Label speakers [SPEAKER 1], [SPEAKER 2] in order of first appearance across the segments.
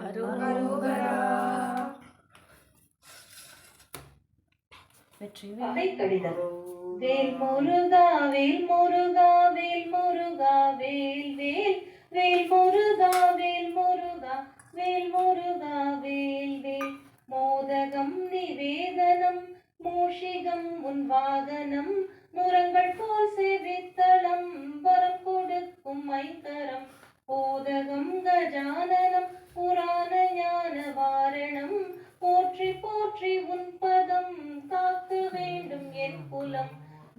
[SPEAKER 1] அரோகரா.
[SPEAKER 2] பகை கடிதம். வேல் முருகா வேல் முருகா வேல் முருகா வேல் வேல் வேல் முருகா வேல் முருகா வேல் முருகா வேல் வேல். மோதகம் நிவேதனம் மூஷிகம் உன் வாகனம் முரங்கள் போல் சேவித்தளம் வரம் கொடுக்கும் ஐங்கரம். போதகம் கஜானனம் புராண ஞான வாரணம் போற்றி போற்றி உன் பதம் காக்க வேண்டும் என் குலம்.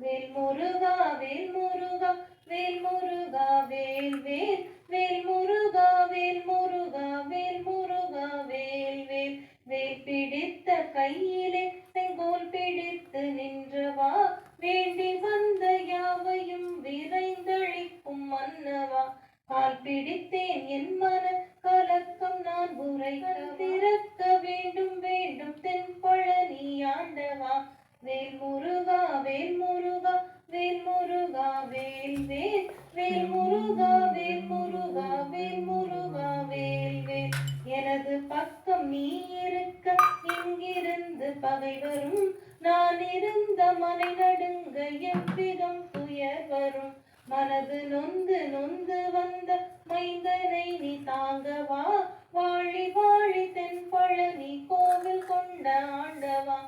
[SPEAKER 2] வேல் முருகா வேல் முருகா வேல் முருகா வேல் வேல் வேல் முருகா வேல் முருகா வேல் முருகா வேல் வேல். வேல் பிடித்த கையிலே செங்கோல் பிடித்து நின்றவா வேண்டி வந்த யாவையும் விரைந்தழிக்கும் மன்னவா. கால் பிடித்தேன் என் மன கலக்கம் நான் உரைக்க திறக்க வேண்டும் வேண்டும் தென்பழனி ஆண்டவா. வேல் முருகா வேல் முருகா வேல் முருகா வேல் வேல் வேல் முருகா வேல் முருகா வேல் முருகா வேல் வேல். எனது பக்கம் நீ இருக்க எங்கிருந்து பகை வரும் நான் இருந்த மனை நடுங்க எவ்விதம் துயர் வரும். மனது நொந்து நொந்து வந்த மைந்தனை நீ தாங்கவா வாழி வாழி தென்பழனி கோவில் கொண்ட ஆண்டவா.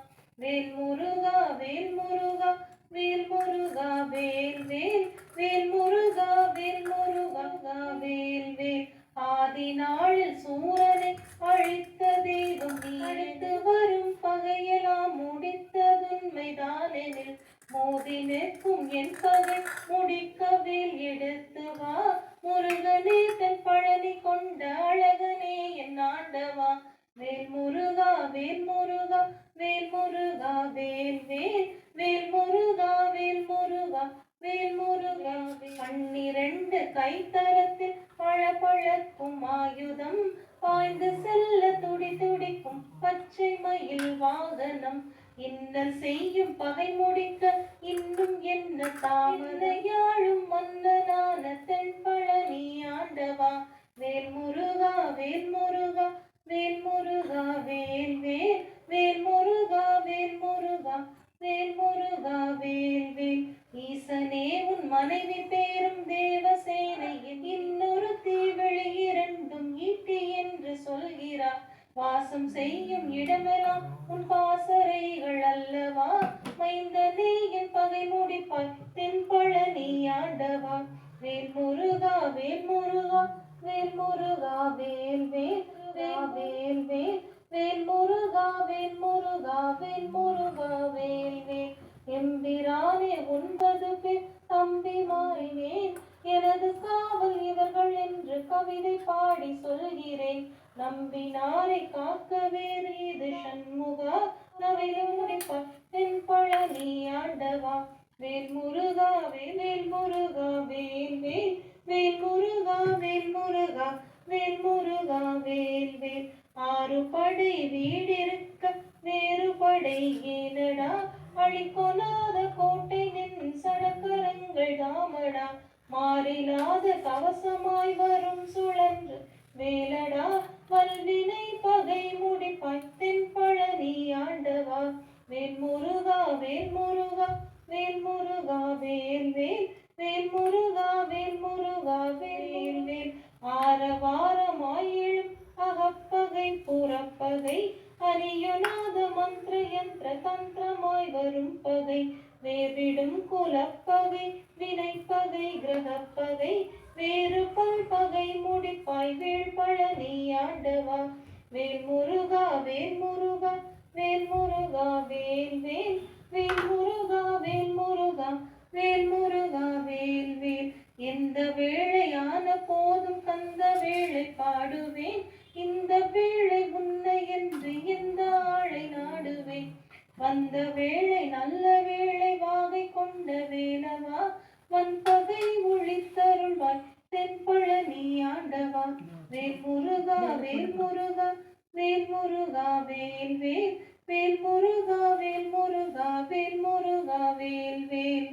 [SPEAKER 2] வேல் முருகா வேல் முருகா வேல் முருகா வேல் வேல் வேல் முருகா வேல் முருகா வேல் வேல். ஆதி நாளில் சூரனை அழித்த தெய்வம் நீ அழித்து வரும் பகையெல்லாம் முடித்ததுண்மைதானெனில் மோதி நிற்கும் என் பகை முடிக்க வேல் எடுத்து வா முருகனே தன் பழனி கொண்ட அழகனே என் ஆண்டவா. வேல் முருகா வேல் முருகா வேல் முருகா வேல் வேல் வேல் முருகா வேல் முருகா வேல் முருகா. 12 கைத்தரத்தில் பழப்பழக்கும் ஆயுதம் பாய்ந்து செல்ல துடி துடிக்கும் பச்சை மயில் வாகனம். இன்னல் செய்யும் பகை முடிக்க இன்னும் என்ன தாமதையாளும் மன்னனான தென்பழனி ஆண்டவா. வேல் முருகா வேல் முருகா வேல் முருகா வேல் வேல் வேல் முருகா வேல் முருகா வேல் முருகா வேல் வேல். ஈசனே உன் மனைவி பேரும் தேவசேனையின் இன்னொரு தீவெளி இரண்டும் ஈட்டி என்று சொல்கிறார். வாசம் செய்யும் இடமெல்லாம் உன் பாசறைகள் அல்லவா மைந்தனே என் பகை முடிப்பாய் தென்பழனி ஆண்டவா. வேல் முருகா வேல் முருகா வேல் முருகா வேல் வேல் வேல் வேல் வேல் முருகா வேல் முருகா வேல் முருகா வேல் வேல். எம்பிரானே 9 பேர் தம்பி மாறினேன் எனது காவல் இவர்கள் என்று கவிதை பாடி சொல்கிறேன். நம்பினாரை காக்க வேறு இது சண்முகா நவிலை முடிப்பாய் தென்பழனி ஆண்டவா. வேல் முருகா வேல் வேல் முருகா வேல் வேல் வேல் முருகா வேல் முருகா வேல் முருகா வேல் வேல். 6 படை வீடிருக்க வேறு படை ஏனடா அழிக்கொனாத கோட்டை நின் சடக்கரங்கள் தாமடா. மாறிலாத கவசமாய் வரும் சுழன்று வேலடா வல்வினை பகை முடிப்பாய் தென்பழனி ஆண்டவா. வேல் முருகா வேல் முருகா வேல் முருகா வேல் வேல் வேல் முருகா வேல் முருகா வேல் வேல். ஆரவாரமாய் எழும் அகப்பகை புறப்பகை அறியொனாத மந்திர யந்திர தந்திரமாய் வரும் பகை வேர்விடும் குலப்பகை வினைப்பகை கிரகப்பகை வேறு பல்பகை முடிப்பாய் வேள்பழனி ஆண்டவா. வேல் முருகா வேல் முருகா வேல் முருகா வேல் வேல் வேல் முருகா வேல் முருகா வேல் முருகா வேல் வேல். எந்த வேளையான போதும் கந்த வேளை பாடுவேன் இந்த வேளை உன்னை என்று எந்த ஆளை நாடுவேன். வந்த வேளை நல்ல வேளை வாகை கொண்ட வேலவா வன்பகை ஒழித்தருள்வாய் தென்பழனி ஆண்டவா. வேல் முருகா வேல் முருகா வேல் முருகா வேல் வேல் வேல் முருகா வேல் முருகா வேல் முருகா வேல் வேல்.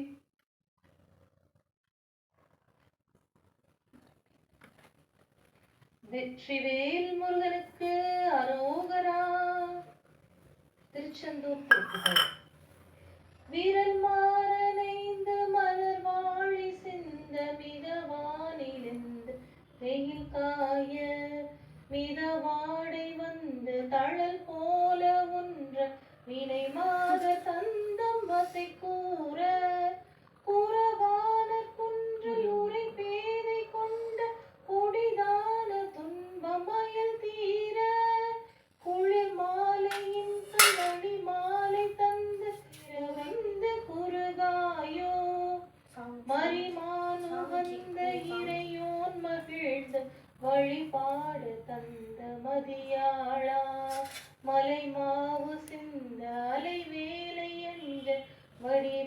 [SPEAKER 2] வெற்றிவேல் முருகனுக்கு அரோகரா. திருச்செந்தூர் திருப்புகழ். வீரல் மாறனைந்து மலர் வாழி சிந்த மிதவானிலிருந்து வெயில் காய மிதவாடை வந்து தழல் போல ஒன்ற வினை மாத தந்தம் வசை கூற குறவான குன்றில் உரை பேதை கொண்ட கொடிதான துன்பமயல் தீர குளிர் மாலையின் மணி மாலை தந்து வந்து குறுகாயோ மரிமானு வந்த இறையோன் மகிழ்ந்து வழிபாடு தந்த மதியாளா மலை மாவு சிந்த அலை வேலை என்ற வடி